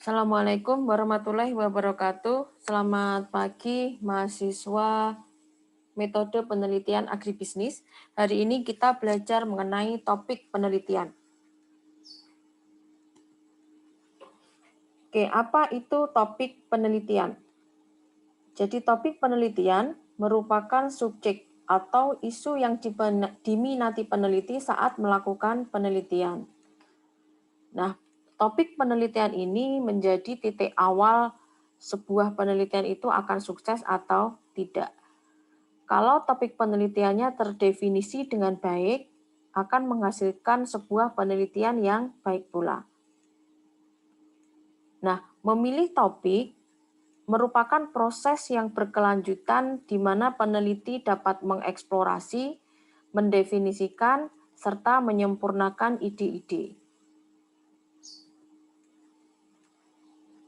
Assalamualaikum warahmatullahi wabarakatuh. Selamat pagi, mahasiswa metode penelitian agribisnis. Hari ini kita belajar mengenai topik penelitian. Oke, apa itu topik penelitian? Jadi topik penelitian merupakan subjek atau isu yang diminati peneliti saat melakukan penelitian. Nah, topik penelitian ini menjadi titik awal sebuah penelitian itu akan sukses atau tidak. Kalau topik penelitiannya terdefinisi dengan baik, akan menghasilkan sebuah penelitian yang baik pula. Nah, memilih topik merupakan proses yang berkelanjutan di mana peneliti dapat mengeksplorasi, mendefinisikan, serta menyempurnakan ide-ide.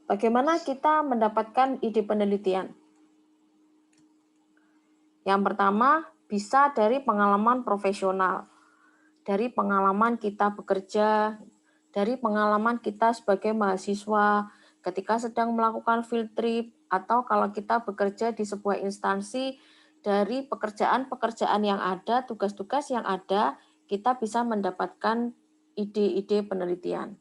Bagaimana kita mendapatkan ide penelitian? Yang pertama, bisa dari pengalaman profesional, dari pengalaman kita bekerja, dari pengalaman kita sebagai mahasiswa ketika sedang melakukan field trip, atau kalau kita bekerja di sebuah instansi, dari pekerjaan-pekerjaan yang ada, tugas-tugas yang ada, kita bisa mendapatkan ide-ide penelitian.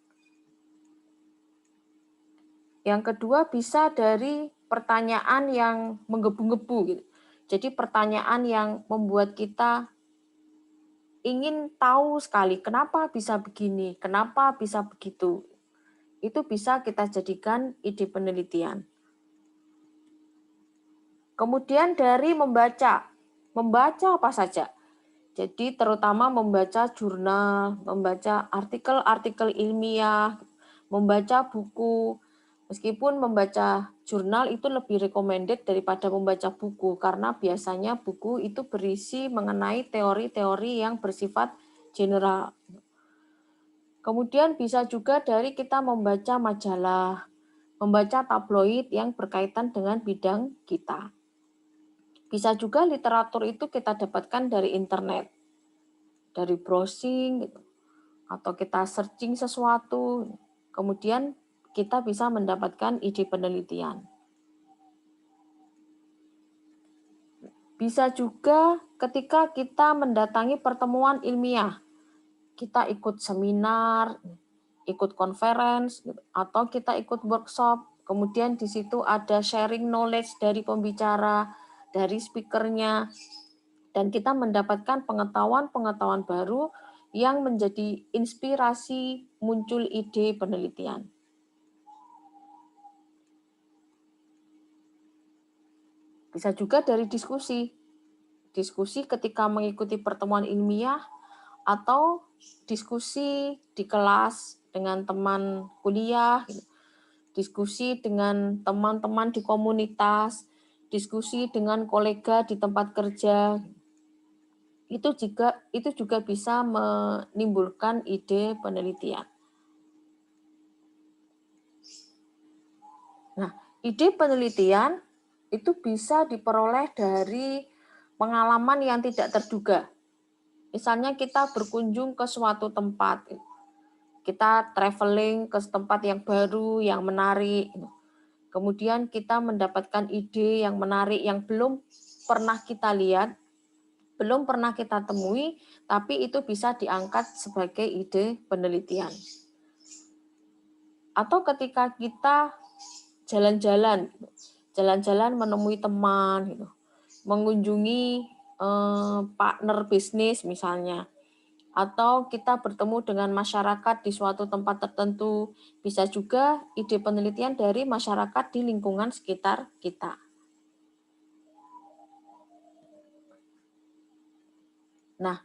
Yang kedua bisa dari pertanyaan yang menggebu-gebu gitu. Jadi pertanyaan yang membuat kita ingin tahu sekali kenapa bisa begini, kenapa bisa begitu. Itu bisa kita jadikan ide penelitian. Kemudian dari membaca apa saja. Jadi terutama membaca jurnal, membaca artikel-artikel ilmiah, membaca buku. Meskipun membaca jurnal itu lebih recommended daripada membaca buku, karena biasanya buku itu berisi mengenai teori-teori yang bersifat general. Kemudian bisa juga dari kita membaca majalah, membaca tabloid yang berkaitan dengan bidang kita. Bisa juga literatur itu kita dapatkan dari internet, dari browsing, gitu, atau kita searching sesuatu, kemudian kita bisa mendapatkan ide penelitian. Bisa juga ketika kita mendatangi pertemuan ilmiah, kita ikut seminar, ikut conference, atau kita ikut workshop, kemudian di situ ada sharing knowledge dari pembicara, dari speakernya, dan kita mendapatkan pengetahuan-pengetahuan baru yang menjadi inspirasi muncul ide penelitian. Bisa juga dari diskusi. Diskusi ketika mengikuti pertemuan ilmiah atau diskusi di kelas dengan teman kuliah, diskusi dengan teman-teman di komunitas, diskusi dengan kolega di tempat kerja. Itu juga bisa menimbulkan ide penelitian. Nah, ide penelitian itu bisa diperoleh dari pengalaman yang tidak terduga. Misalnya kita berkunjung ke suatu tempat, kita traveling ke tempat yang baru, yang menarik. Kemudian kita mendapatkan ide yang menarik yang belum pernah kita lihat, belum pernah kita temui, tapi itu bisa diangkat sebagai ide penelitian. Atau ketika kita jalan-jalan menemui teman, mengunjungi partner bisnis misalnya, atau kita bertemu dengan masyarakat di suatu tempat tertentu, bisa juga ide penelitian dari masyarakat di lingkungan sekitar kita. Nah,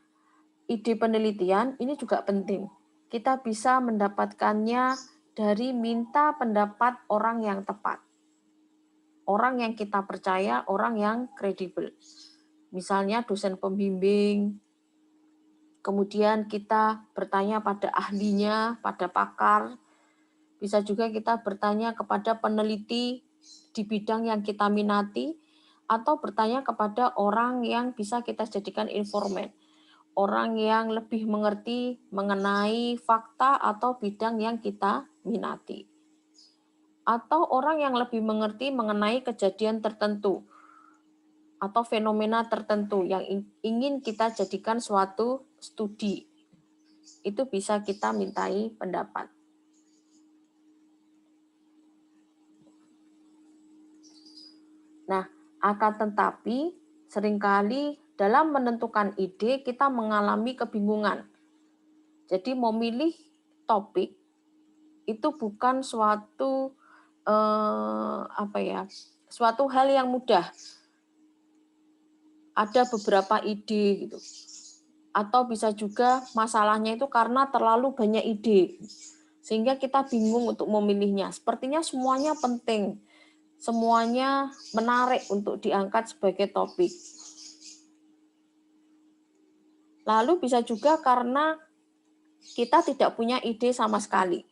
ide penelitian ini juga penting. Kita bisa mendapatkannya dari minta pendapat orang yang tepat. Orang yang kita percaya, orang yang kredibel. Misalnya dosen pembimbing, kemudian kita bertanya pada ahlinya, pada pakar. Bisa juga kita bertanya kepada peneliti di bidang yang kita minati, atau bertanya kepada orang yang bisa kita jadikan informan, orang yang lebih mengerti mengenai fakta atau bidang yang kita minati. atau orang yang lebih mengerti mengenai kejadian tertentu atau fenomena tertentu yang ingin kita jadikan suatu studi. Itu bisa kita mintai pendapat. Nah, akan tetapi seringkali dalam menentukan ide kita mengalami kebingungan. Jadi memilih topik itu bukan suatu suatu hal yang mudah. Ada beberapa ide gitu. Atau bisa juga masalahnya itu karena terlalu banyak ide. Sehingga kita bingung untuk memilihnya. Sepertinya semuanya penting. Semuanya menarik untuk diangkat sebagai topik. Lalu bisa juga karena kita tidak punya ide sama sekali.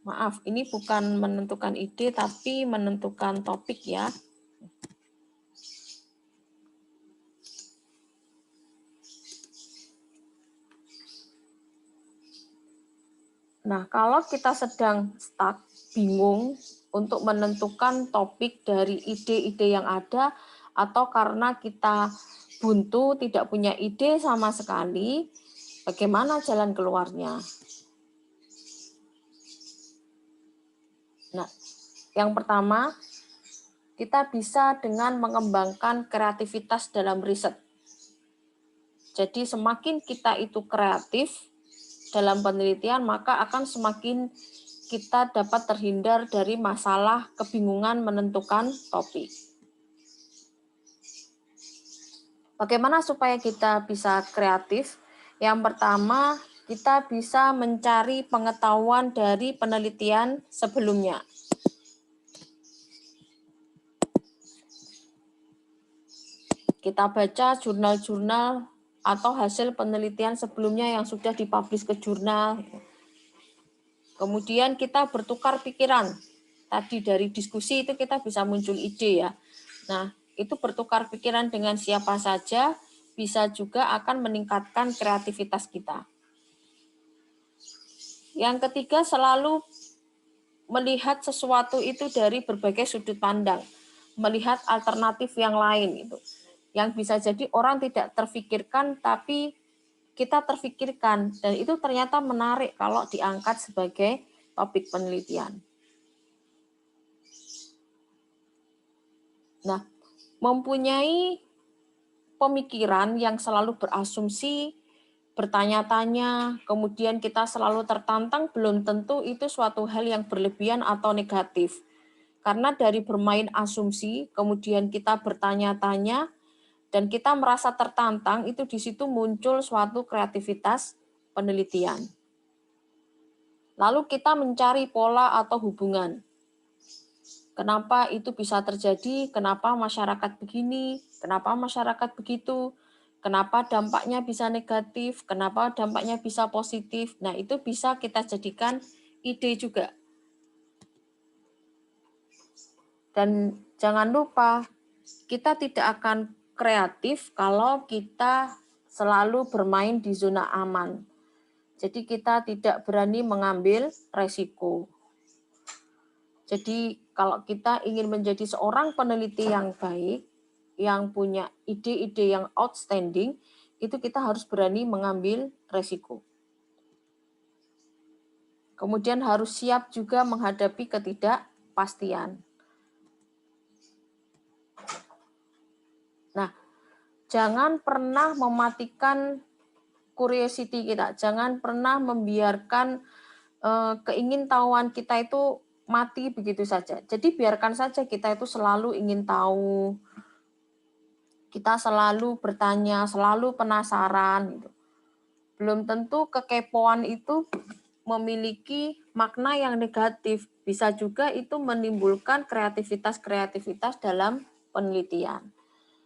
Maaf, ini bukan menentukan ide, tapi menentukan topik ya. Nah, kalau kita sedang stuck, bingung untuk menentukan topik dari ide-ide yang ada, atau karena kita buntu, tidak punya ide sama sekali, bagaimana jalan keluarnya? Nah, yang pertama, kita bisa dengan mengembangkan kreativitas dalam riset. Jadi semakin kita itu kreatif dalam penelitian, maka akan semakin kita dapat terhindar dari masalah kebingungan menentukan topik. Bagaimana supaya kita bisa kreatif? Yang pertama, kita bisa mencari pengetahuan dari penelitian sebelumnya. Kita baca jurnal-jurnal atau hasil penelitian sebelumnya yang sudah dipublish ke jurnal. Kemudian kita bertukar pikiran. Tadi dari diskusi itu kita bisa muncul ide ya. Nah, itu bertukar pikiran dengan siapa saja bisa juga akan meningkatkan kreativitas kita. Yang ketiga, selalu melihat sesuatu itu dari berbagai sudut pandang, melihat alternatif yang lain itu. Yang bisa jadi orang tidak terfikirkan tapi kita terfikirkan, dan itu ternyata menarik kalau diangkat sebagai topik penelitian. Nah, mempunyai pemikiran yang selalu berasumsi, bertanya-tanya, kemudian kita selalu tertantang, belum tentu itu suatu hal yang berlebihan atau negatif. Karena dari bermain asumsi, kemudian kita bertanya-tanya, dan kita merasa tertantang, itu di situ muncul suatu kreativitas penelitian. Lalu kita mencari pola atau hubungan. Kenapa itu bisa terjadi? Kenapa masyarakat begini? Kenapa masyarakat begitu? Kenapa dampaknya bisa negatif? Kenapa dampaknya bisa positif? Nah, itu bisa kita jadikan ide juga. Dan jangan lupa, kita tidak akan kreatif kalau kita selalu bermain di zona aman. Jadi kita tidak berani mengambil resiko. Jadi kalau kita ingin menjadi seorang peneliti yang baik, yang punya ide-ide yang outstanding, itu kita harus berani mengambil resiko. Kemudian harus siap juga menghadapi ketidakpastian. Nah, jangan pernah mematikan curiosity kita, jangan pernah membiarkan keingintahuan kita itu mati begitu saja. Jadi biarkan saja kita itu selalu ingin tahu, kita selalu bertanya, selalu penasaran. Gitu. Belum tentu kekepoan itu memiliki makna yang negatif. Bisa juga itu menimbulkan kreativitas-kreativitas dalam penelitian.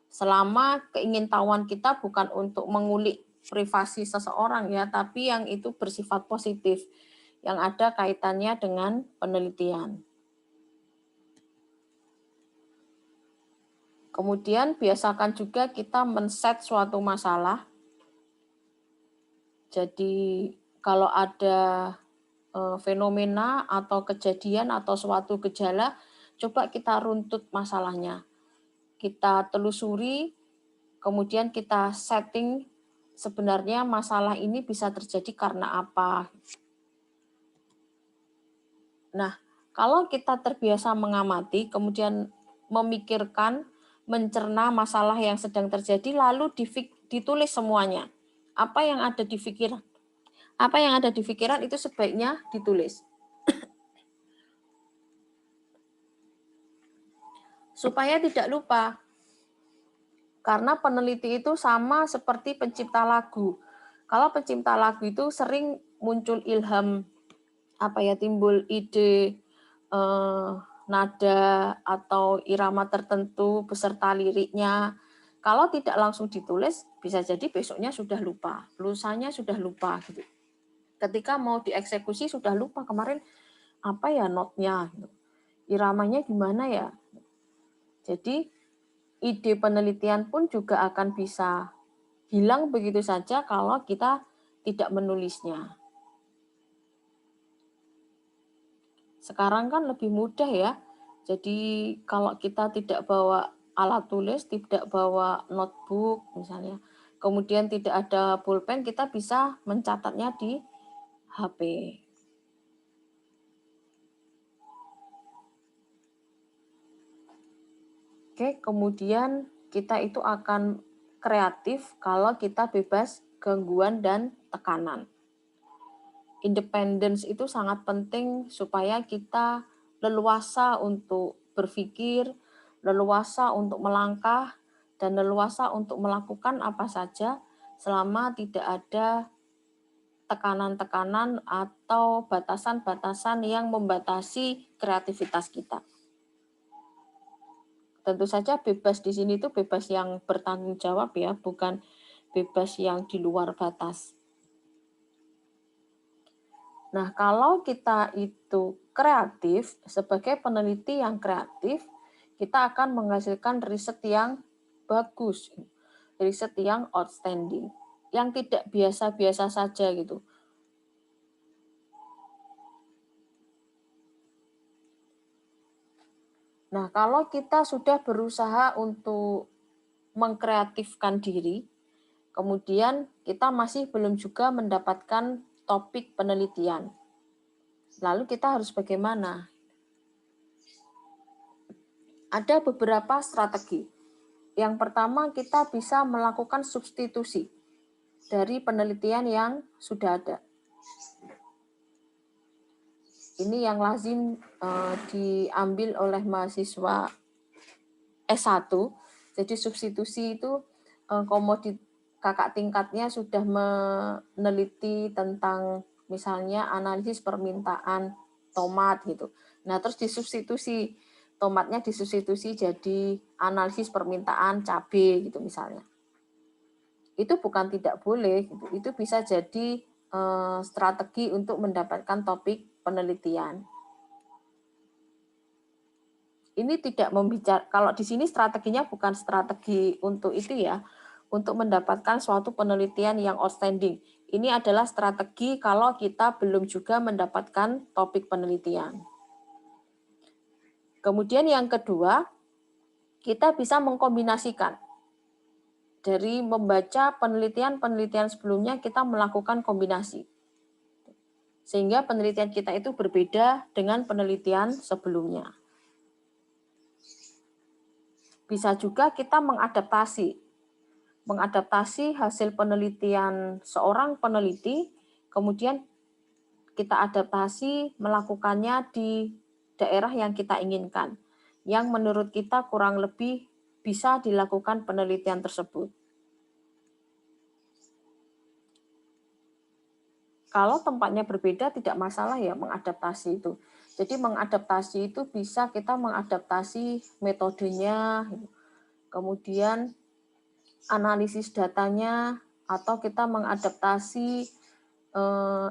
Selama keingintahuan kita bukan untuk mengulik privasi seseorang ya, tapi yang itu bersifat positif, yang ada kaitannya dengan penelitian. Kemudian biasakan juga kita men-set suatu masalah. Jadi kalau ada fenomena atau kejadian atau suatu gejala, coba kita runtut masalahnya. Kita telusuri, kemudian kita setting sebenarnya masalah ini bisa terjadi karena apa. Nah, kalau kita terbiasa mengamati, kemudian memikirkan, mencerna masalah yang sedang terjadi, lalu ditulis semuanya. Apa yang ada di pikiran? Apa yang ada di pikiran itu sebaiknya ditulis. Supaya tidak lupa. Karena peneliti itu sama seperti pencipta lagu. Kalau pencipta lagu itu sering muncul ilham, timbul ide nada atau irama tertentu beserta liriknya. Kalau tidak langsung ditulis, bisa jadi besoknya sudah lupa, lusanya sudah lupa gitu. Ketika mau dieksekusi sudah lupa kemarin apa ya notnya, iramanya gimana ya. Jadi ide penelitian pun juga akan bisa hilang begitu saja kalau kita tidak menulisnya. Sekarang kan lebih mudah ya. Jadi kalau kita tidak bawa alat tulis, tidak bawa notebook misalnya, kemudian tidak ada pulpen, kita bisa mencatatnya di HP. Oke, kemudian kita itu akan kreatif kalau kita bebas gangguan dan tekanan. Independence itu sangat penting supaya kita leluasa untuk berpikir, leluasa untuk melangkah, dan leluasa untuk melakukan apa saja selama tidak ada tekanan-tekanan atau batasan-batasan yang membatasi kreativitas kita. Tentu saja bebas di sini itu bebas yang bertanggung jawab ya, bukan bebas yang di luar batas. Nah, kalau kita itu kreatif, sebagai peneliti yang kreatif, kita akan menghasilkan riset yang bagus, riset yang outstanding, yang tidak biasa-biasa saja gitu. Nah, kalau kita sudah berusaha untuk mengkreatifkan diri, kemudian kita masih belum juga mendapatkan topik penelitian. Lalu kita harus bagaimana? Ada beberapa strategi. Yang pertama, kita bisa melakukan substitusi dari penelitian yang sudah ada. Ini yang lazim diambil oleh mahasiswa S1. Jadi substitusi itu kakak tingkatnya sudah meneliti tentang misalnya analisis permintaan tomat gitu. Nah, terus disubstitusi, tomatnya disubstitusi jadi analisis permintaan cabai gitu misalnya. Itu bukan tidak boleh, gitu. Itu bisa jadi strategi untuk mendapatkan topik penelitian. Ini tidak membicara, kalau di sini strateginya bukan strategi untuk itu ya, untuk mendapatkan suatu penelitian yang outstanding. Ini adalah strategi kalau kita belum juga mendapatkan topik penelitian. Kemudian yang kedua, kita bisa mengkombinasikan. Dari membaca penelitian-penelitian sebelumnya, kita melakukan kombinasi. Sehingga penelitian kita itu berbeda dengan penelitian sebelumnya. Bisa juga kita mengadaptasi hasil penelitian seorang peneliti, kemudian kita adaptasi melakukannya di daerah yang kita inginkan, yang menurut kita kurang lebih bisa dilakukan penelitian tersebut. Kalau tempatnya berbeda tidak masalah ya mengadaptasi itu. Jadi mengadaptasi itu bisa kita mengadaptasi metodenya, kemudian analisis datanya, atau kita mengadaptasi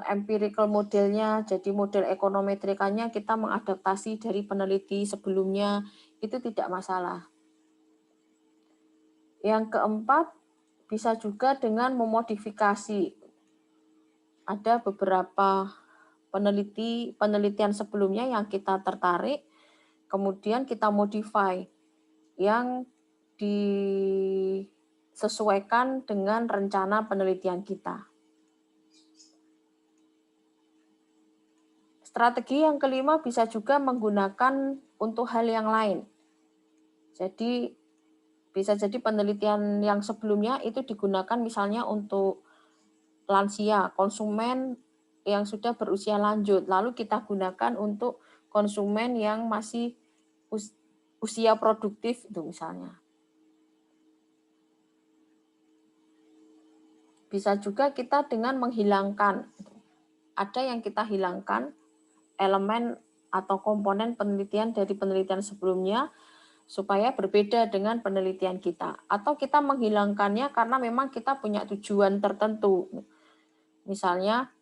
empirical modelnya, jadi model ekonometrikanya kita mengadaptasi dari peneliti sebelumnya, itu tidak masalah. Yang keempat, bisa juga dengan memodifikasi. Ada beberapa penelitian sebelumnya yang kita tertarik, kemudian kita modify yang disesuaikan dengan rencana penelitian kita. Strategi yang kelima bisa juga menggunakan untuk hal yang lain. Jadi bisa jadi penelitian yang sebelumnya itu digunakan misalnya untuk lansia, konsumen yang sudah berusia lanjut, lalu kita gunakan untuk konsumen yang masih usia produktif itu misalnya. Bisa juga kita dengan menghilangkan, ada yang kita hilangkan elemen atau komponen penelitian dari penelitian sebelumnya supaya berbeda dengan penelitian kita. Atau kita menghilangkannya karena memang kita punya tujuan tertentu. Misalnya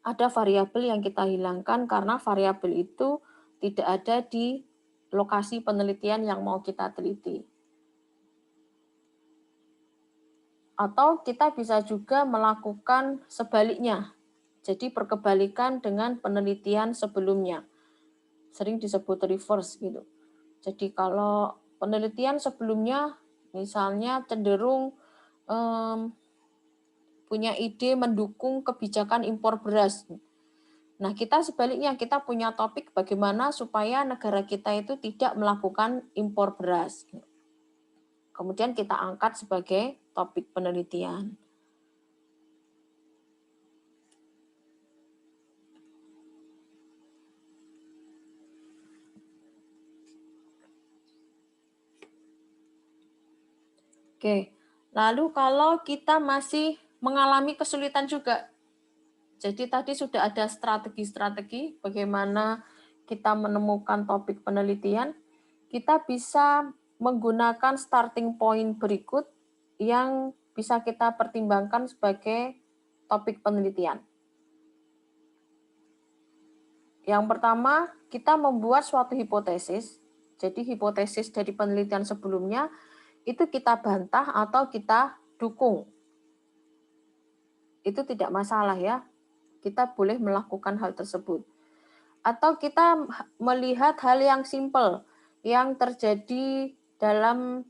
ada variabel yang kita hilangkan karena variabel itu tidak ada di lokasi penelitian yang mau kita teliti. Atau kita bisa juga melakukan sebaliknya. Jadi berkebalikan dengan penelitian sebelumnya. Sering disebut reverse gitu. Jadi kalau penelitian sebelumnya misalnya cenderung punya ide mendukung kebijakan impor beras. Nah, kita sebaliknya, kita punya topik bagaimana supaya negara kita itu tidak melakukan impor beras. Kemudian kita angkat sebagai topik penelitian. Oke, lalu kalau kita masih mengalami kesulitan juga, jadi tadi sudah ada strategi-strategi bagaimana kita menemukan topik penelitian, kita bisa menggunakan starting point berikut yang bisa kita pertimbangkan sebagai topik penelitian. Yang pertama, kita membuat suatu hipotesis. Jadi hipotesis dari penelitian sebelumnya itu kita bantah atau kita dukung. Itu tidak masalah ya. Kita boleh melakukan hal tersebut. Atau kita melihat hal yang simpel yang terjadi dalam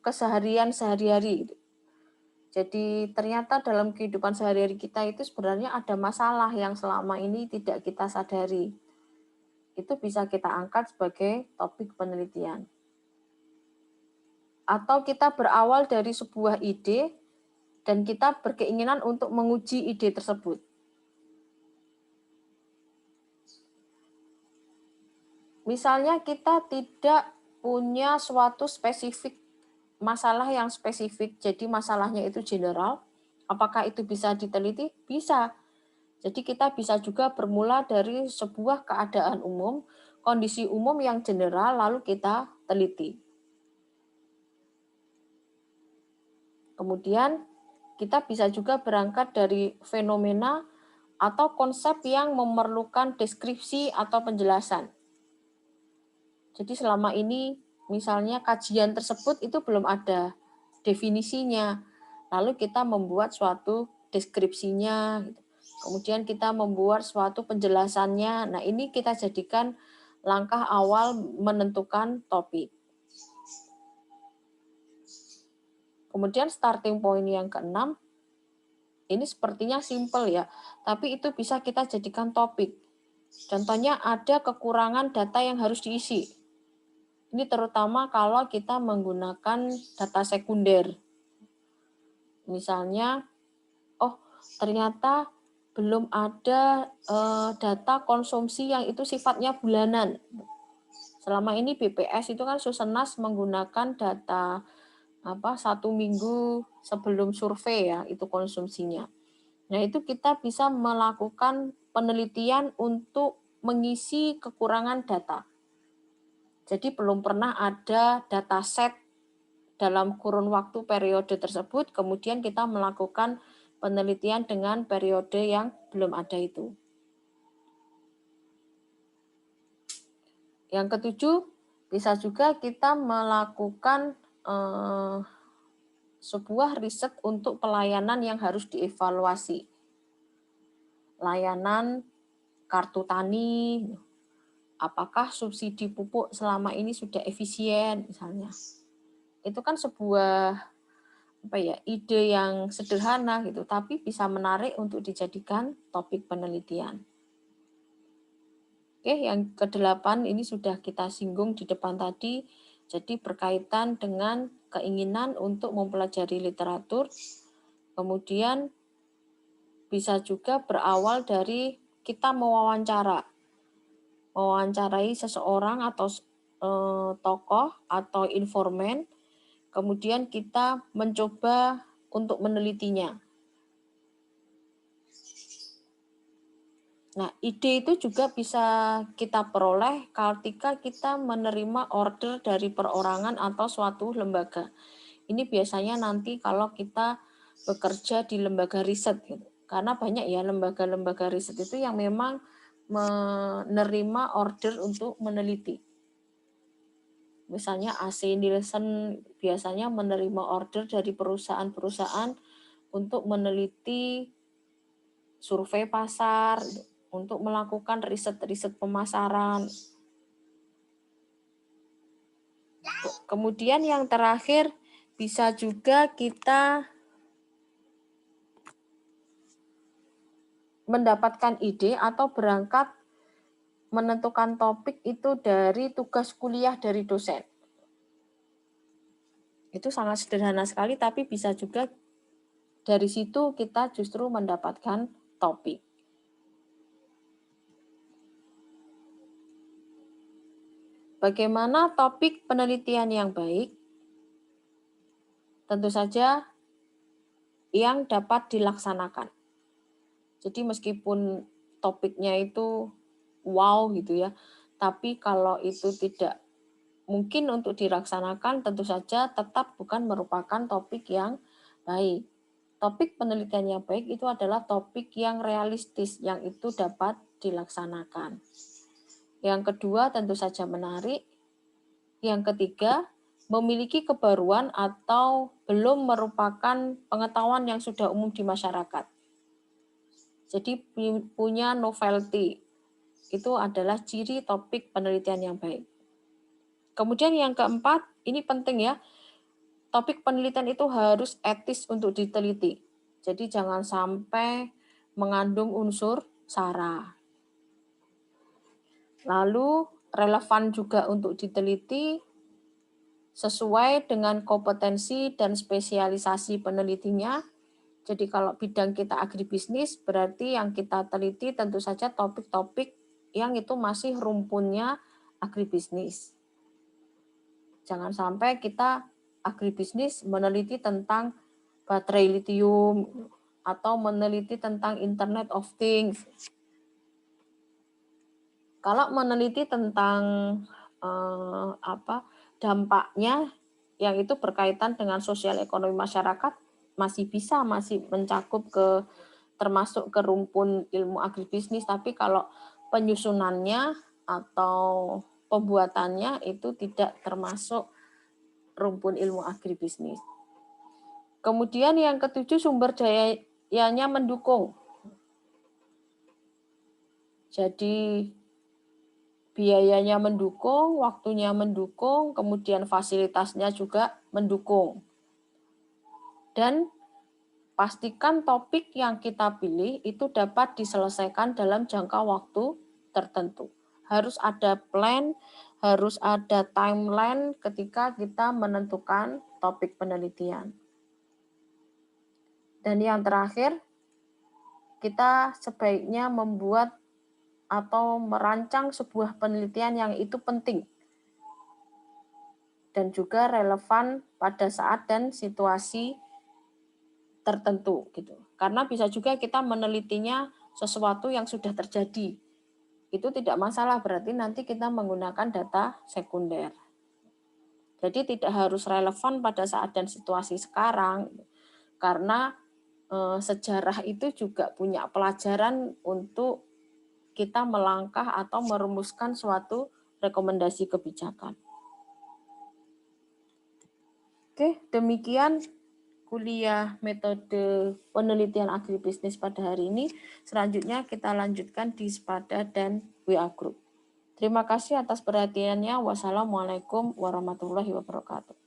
keseharian sehari-hari. Jadi ternyata dalam kehidupan sehari-hari kita itu sebenarnya ada masalah yang selama ini tidak kita sadari. Itu bisa kita angkat sebagai topik penelitian. Atau kita berawal dari sebuah ide dan kita berkeinginan untuk menguji ide tersebut. Misalnya kita tidak punya suatu spesifik masalah yang spesifik, jadi masalahnya itu general. Apakah itu bisa diteliti? Bisa. Jadi kita bisa juga bermula dari sebuah keadaan umum, kondisi umum yang general, lalu kita teliti. Kemudian kita bisa juga berangkat dari fenomena atau konsep yang memerlukan deskripsi atau penjelasan. Jadi selama ini misalnya kajian tersebut itu belum ada definisinya. Lalu kita membuat suatu deskripsinya, kemudian kita membuat suatu penjelasannya. Nah, ini kita jadikan langkah awal menentukan topik. Kemudian starting point yang keenam, ini sepertinya simple ya, tapi itu bisa kita jadikan topik. Contohnya ada kekurangan data yang harus diisi. Ini terutama kalau kita menggunakan data sekunder. Misalnya, oh ternyata belum ada data konsumsi yang itu sifatnya bulanan. Selama ini BPS itu kan Susenas menggunakan data 1 minggu sebelum survei ya, itu konsumsinya. Nah, itu kita bisa melakukan penelitian untuk mengisi kekurangan data. Jadi belum pernah ada dataset dalam kurun waktu periode tersebut, kemudian kita melakukan penelitian dengan periode yang belum ada itu. Yang ketujuh, bisa juga kita melakukan sebuah riset untuk pelayanan yang harus dievaluasi. layanan kartu tani, apakah subsidi pupuk selama ini sudah efisien misalnya. Itu kan sebuah ide yang sederhana gitu, tapi bisa menarik untuk dijadikan topik penelitian. Oke, yang ke-8 ini sudah kita singgung di depan tadi, jadi berkaitan dengan keinginan untuk mempelajari literatur, kemudian bisa juga berawal dari kita mewawancarai seseorang atau tokoh atau informan, kemudian kita mencoba untuk menelitinya. Nah, ide itu juga bisa kita peroleh ketika kita menerima order dari perorangan atau suatu lembaga. Ini biasanya nanti kalau kita bekerja di lembaga riset gitu. Karena banyak ya lembaga-lembaga riset itu yang memang menerima order untuk meneliti. Misalnya AC Nielsen biasanya menerima order dari perusahaan-perusahaan untuk meneliti survei pasar, untuk melakukan riset-riset pemasaran. Kemudian yang terakhir, bisa juga kita mendapatkan ide atau berangkat menentukan topik itu dari tugas kuliah dari dosen. Itu sangat sederhana sekali, tapi bisa juga dari situ kita justru mendapatkan topik. Bagaimana topik penelitian yang baik? Tentu saja yang dapat dilaksanakan. Jadi meskipun topiknya itu wow gitu ya, tapi kalau itu tidak mungkin untuk dilaksanakan, tentu saja tetap bukan merupakan topik yang baik. Topik penelitian yang baik itu adalah topik yang realistis, yang itu dapat dilaksanakan. Yang kedua tentu saja menarik. Yang ketiga, memiliki kebaruan atau belum merupakan pengetahuan yang sudah umum di masyarakat. Jadi punya novelty. Itu adalah ciri topik penelitian yang baik. Kemudian yang keempat, ini penting ya, topik penelitian itu harus etis untuk diteliti. Jadi jangan sampai mengandung unsur sara. Lalu relevan juga untuk diteliti sesuai dengan kompetensi dan spesialisasi penelitinya. Jadi kalau bidang kita agribisnis, berarti yang kita teliti tentu saja topik-topik yang itu masih rumpunnya agribisnis. Jangan sampai kita agribisnis meneliti tentang baterai litium atau meneliti tentang Internet of Things. Kalau meneliti tentang dampaknya yang itu berkaitan dengan sosial ekonomi masyarakat, masih mencakup termasuk ke rumpun ilmu agribisnis, tapi kalau penyusunannya atau pembuatannya itu tidak termasuk rumpun ilmu agribisnis. Kemudian yang ketujuh, sumber dayanya mendukung. Jadi biayanya mendukung, waktunya mendukung, kemudian fasilitasnya juga mendukung. Dan pastikan topik yang kita pilih itu dapat diselesaikan dalam jangka waktu tertentu. Harus ada plan, harus ada timeline ketika kita menentukan topik penelitian. Dan yang terakhir, kita sebaiknya membuat atau merancang sebuah penelitian yang itu penting dan juga relevan pada saat dan situasi tertentu gitu. Karena bisa juga kita menelitinya sesuatu yang sudah terjadi. Itu tidak masalah, berarti nanti kita menggunakan data sekunder. Jadi tidak harus relevan pada saat dan situasi sekarang, karena sejarah itu juga punya pelajaran untuk kita melangkah atau merumuskan suatu rekomendasi kebijakan. Oke, demikian kuliah metode penelitian agribisnis pada hari ini. Selanjutnya kita lanjutkan di Spada dan WA Group. Terima kasih atas perhatiannya. Wassalamualaikum warahmatullahi wabarakatuh.